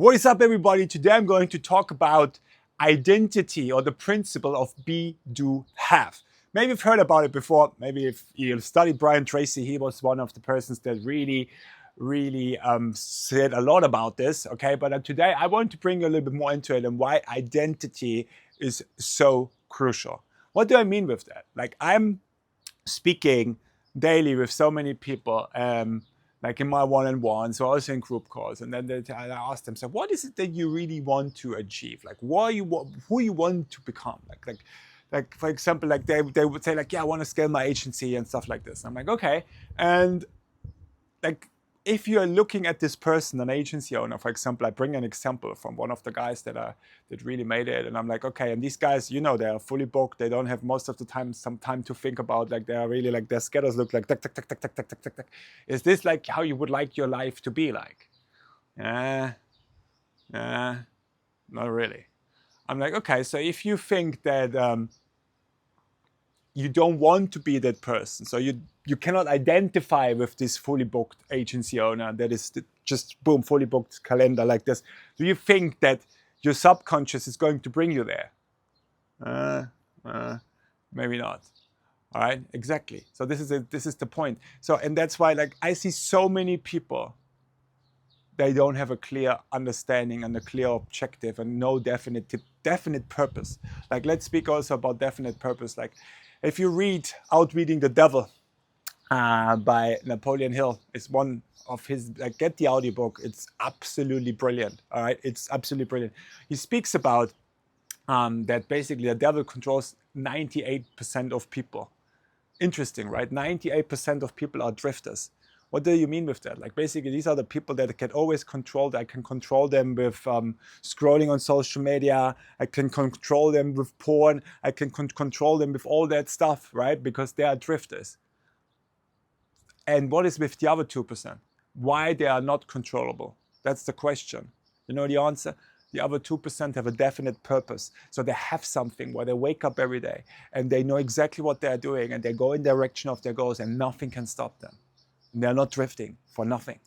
What is up, everybody? Today I'm going to talk about identity, or the principle of be, do, have. Maybe you've heard about it before. Maybe if you've studied Brian Tracy, he was one of the persons that really said a lot about this. Okay, but today I want to bring you a little bit more into it and why identity is so crucial. What do I mean with that? Like, I'm speaking daily with so many people, like in my one-on-ones, so also in group calls, and then I ask them, so what is it that you really want to achieve? Like, who you want to become? Like for example, like they would say, like, yeah, I want to scale my agency and stuff like this. And I'm like, okay, and like, if you're looking at this person, an agency owner, for example, I bring an example from one of the guys that really made it, and I'm like, okay, and these guys, you know, they are fully booked. They don't have most of the time some time to think about, like, they are really like, their schedules look like tick, tick, tick, tick, tick, tick, tick, tick, tick. Is this like how you would like your life to be like? Not really. I'm like, okay, so if you think that you don't want to be that person, so you cannot identify with this fully booked agency owner that is just boom, fully booked calendar like this, do you think that your subconscious is going to bring you there? Maybe not. All right, exactly. So this is the point. So, and that's why, like, I see so many people, they don't have a clear understanding and a clear objective and no definite purpose. Like, let's speak also about definite purpose. Like, if you read Outwitting the Devil by Napoleon Hill, it's one of his, like, get the audiobook. It's absolutely brilliant. All right, it's absolutely brilliant. He speaks about that basically the devil controls 98% of people. Interesting, right? 98% of people are drifters. What do you mean with that? Like, basically, these are the people that can always control. I can control them with scrolling on social media. I can control them with porn. I can control them with all that stuff, right? Because they are drifters. And what is with the other 2%? Why they are not controllable? That's the question. You know the answer? The other 2% have a definite purpose. So they have something where they wake up every day and they know exactly what they're doing and they go in the direction of their goals and nothing can stop them. They're not drifting for nothing.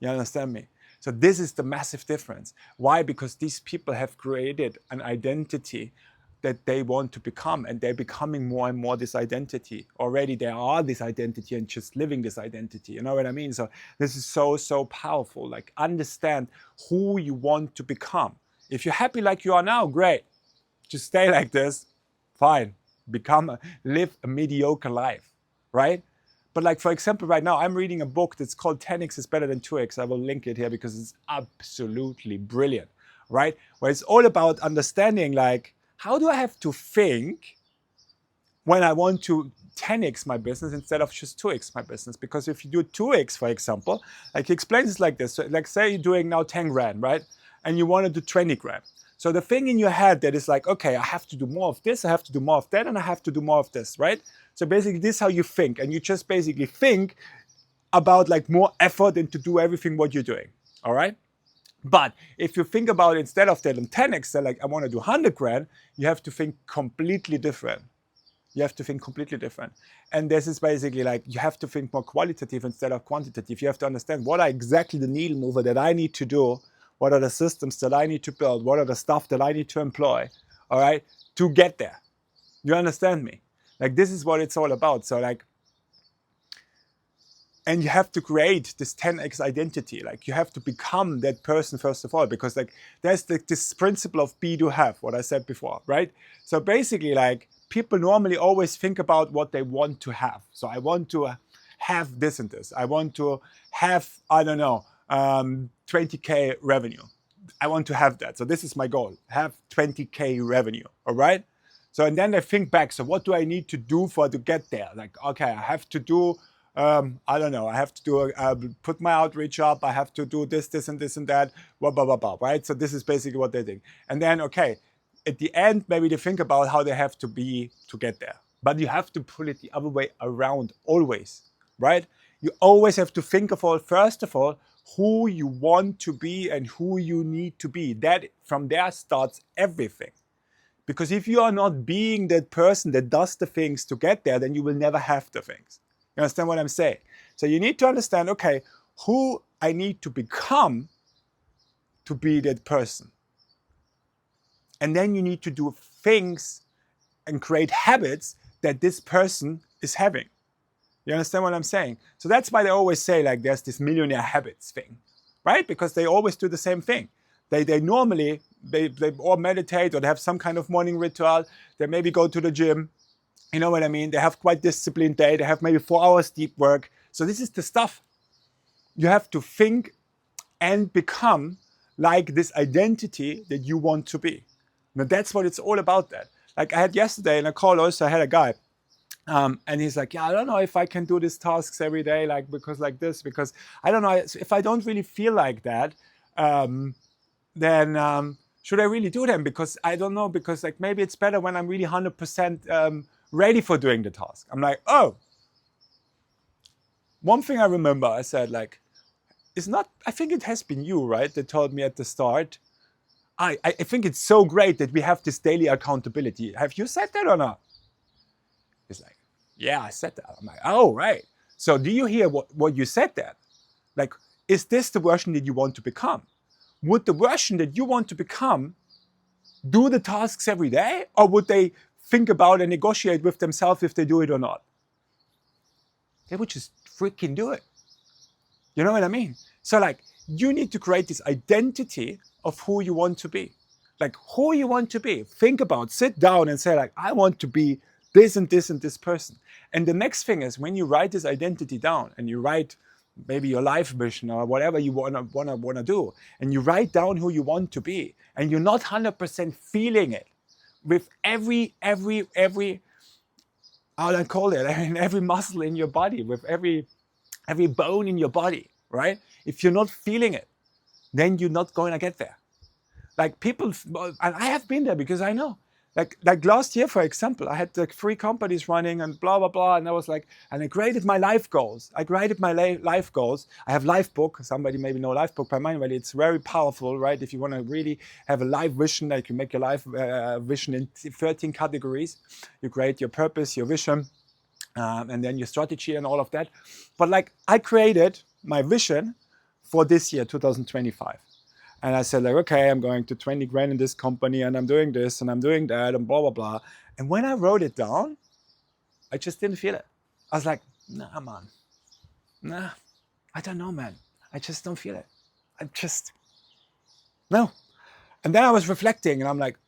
You understand me? So this is the massive difference. Why? Because these people have created an identity that they want to become, and they're becoming more and more this identity. Already they are this identity and just living this identity. You know what I mean? So this is so powerful. Like, understand who you want to become. If you're happy like you are now, great. Just stay like this, fine. Live a mediocre life, right? But, like, for example, right now I'm reading a book that's called 10x is better than 2x. I will link it here because it's absolutely brilliant, right? Where it's all about understanding, like, how do I have to think when I want to 10x my business instead of just 2x my business? Because if you do 2x, for example, like, he explains it like this. So, like, say you're doing now 10 grand, right? And you want to do 20 grand. So the thing in your head that is like, okay, I have to do more of this, I have to do more of that, and I have to do more of this, right? So basically, this is how you think, and you just basically think about, like, more effort and to do everything what you're doing, all right? But if you think about it, instead of that in 10x, so like, I want to do 100 grand, you have to think completely different. You have to think completely different. And this is basically like, you have to think more qualitative instead of quantitative. You have to understand what are exactly the needle mover that I need to do, what are the systems that I need to build, what are the stuff that I need to employ, all right, to get there. You understand me? Like, this is what it's all about. So, like, and you have to create this 10x identity. Like, you have to become that person first of all, because, like, there's this principle of be, do, have, what I said before, right? So basically, like, people normally always think about what they want to have. So I want to have this and this. I want to have, I don't know, 20K revenue. I want to have that. So this is my goal, have 20K revenue, all right? So, and then they think back, so what do I need to do to get there? Like, okay, I have to do, I don't know, I have to do, put my outreach up, I have to do this and this and that, blah, blah, blah, blah, right? So this is basically what they think. And then, okay, at the end, maybe they think about how they have to be to get there. But you have to pull it the other way around always, right? You always have to think of first of all, who you want to be and who you need to be. That, from there starts everything. Because if you are not being that person that does the things to get there, then you will never have the things. You understand what I'm saying? So you need to understand, okay, who I need to become to be that person. And then you need to do things and create habits that this person is having. You understand what I'm saying? So that's why they always say, like, there's this millionaire habits thing, right? Because they always do the same thing. They normally, they all meditate, or they have some kind of morning ritual. They maybe go to the gym. You know what I mean? They have quite disciplined day. They have maybe 4 hours deep work. So this is the stuff. You have to think and become like this identity that you want to be. Now that's what it's all about. That. Like I had yesterday in a call also, I had a guy. And he's like, yeah, I don't know if I can do these tasks every day, like because like this, because I don't know if I don't really feel like that, then should I really do them? Because I don't know, because like maybe it's better when I'm really 100% ready for doing the task. I'm like, oh, one thing I remember, I said like, it's not, I think it has been you, right, that told me at the start, I think it's so great that we have this daily accountability. Have you said that or not? He's like, yeah, I said that. I'm like, oh, right. So do you hear what you said there? Like, is this the version that you want to become? Would the version that you want to become do the tasks every day? Or would they think about and negotiate with themselves if they do it or not? They would just freaking do it. You know what I mean? So like, you need to create this identity of who you want to be. Like who you want to be. Think about, sit down and say like, I want to be this and this and this person. And the next thing is when you write this identity down and you write maybe your life vision or whatever you wanna do, and you write down who you want to be, and you're not 100% feeling it with every how I call it, I mean, every muscle in your body, with every bone in your body, right? If you're not feeling it, then you're not going to get there. Like people, and I have been there because I know. Like last year, for example, I had like 3 companies running and blah, blah, blah. And I was like, and I created my life goals. I have Life Book. Somebody maybe know Life Book by mine, but it's very powerful, right? If you want to really have a life vision, like you make your life vision in 13 categories. You create your purpose, your vision, and then your strategy and all of that. But like I created my vision for this year, 2025. And I said like, okay, I'm going to 20 grand in this company and I'm doing this and I'm doing that and blah, blah, blah. And when I wrote it down, I just didn't feel it. I was like, nah, man. Nah, I don't know, man. I just don't feel it. No. And then I was reflecting and I'm like,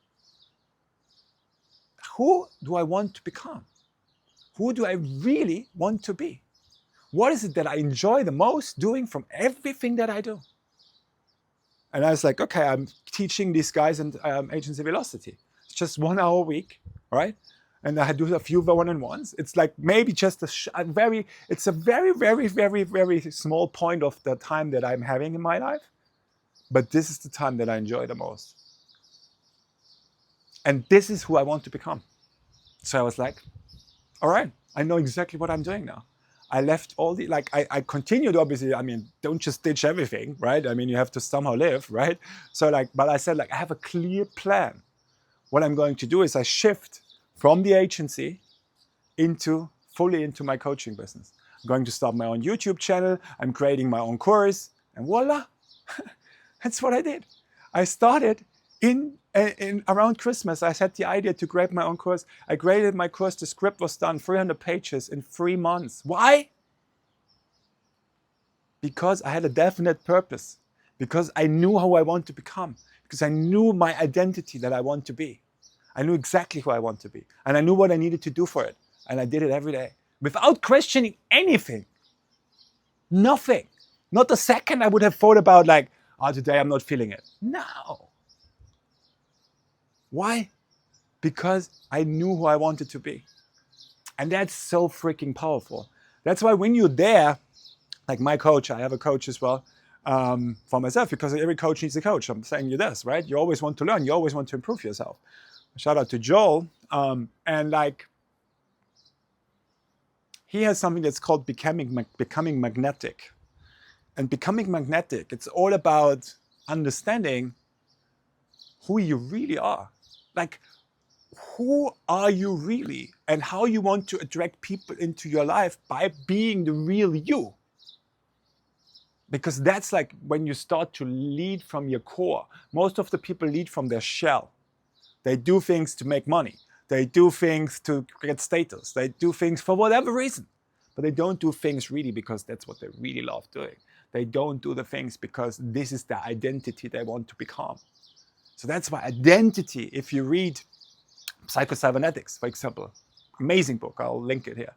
who do I want to become? Who do I really want to be? What is it that I enjoy the most doing from everything that I do? And I was like, okay, I'm teaching these guys in Agency Velocity. It's just 1 hour a week, right? And I do a few one-on-ones. It's like maybe just a very, very small point of the time that I'm having in my life. But this is the time that I enjoy the most. And this is who I want to become. So I was like, all right, I know exactly what I'm doing now. I left all the, like, I continued, obviously, I mean, don't just ditch everything, right? I mean, you have to somehow live, right? So like, but I said like, I have a clear plan. What I'm going to do is I shift from the agency fully into my coaching business. I'm going to start my own YouTube channel. I'm creating my own course and voila, that's what I did. I started in around Christmas. I had the idea to create my own course. I created my course. The script was done, 300 pages in 3 months. Why? Because I had a definite purpose. Because I knew how I want to become. Because I knew my identity that I want to be. I knew exactly who I want to be. And I knew what I needed to do for it. And I did it every day. Without questioning anything. Nothing. Not a second I would have thought about like, oh, today I'm not feeling it. No. Why? Because I knew who I wanted to be. And that's so freaking powerful. That's why when you're there, like my coach, I have a coach as well for myself, because every coach needs a coach. I'm saying you this, right? You always want to learn. You always want to improve yourself. Shout out to Joel. And like, he has something that's called becoming magnetic. And becoming magnetic, it's all about understanding who you really are. Like, who are you really, and how you want to attract people into your life by being the real you. Because that's like when you start to lead from your core. Most of the people lead from their shell. They do things to make money. They do things to get status. They do things for whatever reason. But they don't do things really because that's what they really love doing. They don't do the things because this is the identity they want to become. So that's why identity, if you read Psycho-Cybernetics, for example, amazing book, I'll link it here,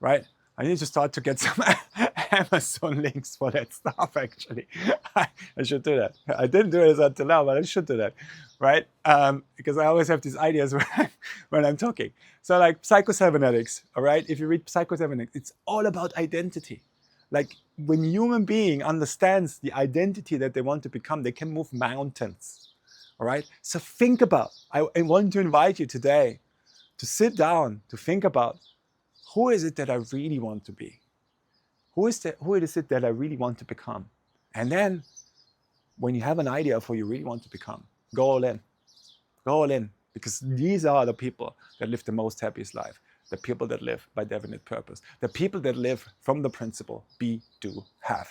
right? I need to start to get some Amazon links for that stuff, actually. I should do that. I didn't do it until now, but I should do that, right? Because I always have these ideas when I'm talking. So like Psycho-Cybernetics, all right? If you read Psycho-Cybernetics, it's all about identity. Like when human being understands the identity that they want to become, they can move mountains, all right? So think about, I want to invite you today to sit down, to think about, who is it that I really want to be? Who is it that I really want to become? And then when you have an idea of who you really want to become, go all in. Go all in. Because these are the people that live the most happiest life. The people that live by definite purpose. The people that live from the principle be, do, have.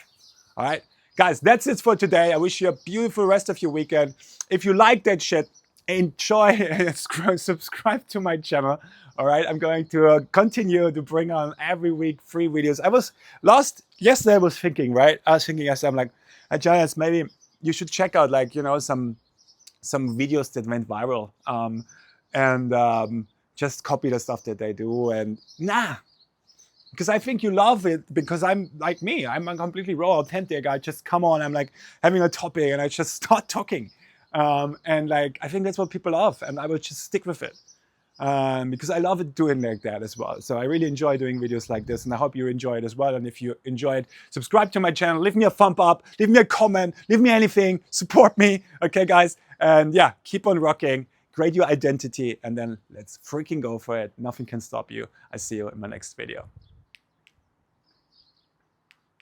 All right? Guys, that's it for today. I wish you a beautiful rest of your weekend. If you like that shit, enjoy and subscribe to my channel. All right, I'm going to continue to bring on every week free videos. Yesterday I was thinking, right? I was thinking, I'm like, hey, Giants, maybe you should check out, like, you know, some videos that went viral, and just copy the stuff that they do. And because I think you love it, because I'm like me. I'm a completely raw, authentic. I just come on, I'm like having a topic and I just start talking. And like, I think that's what people love, and I will just stick with it. Because I love it doing like that as well. So I really enjoy doing videos like this, and I hope you enjoy it as well. And if you enjoy it, subscribe to my channel, leave me a thumb up, leave me a comment, leave me anything, support me. Okay, guys? And yeah, keep on rocking, create your identity, and then let's freaking go for it. Nothing can stop you. I see you in my next video.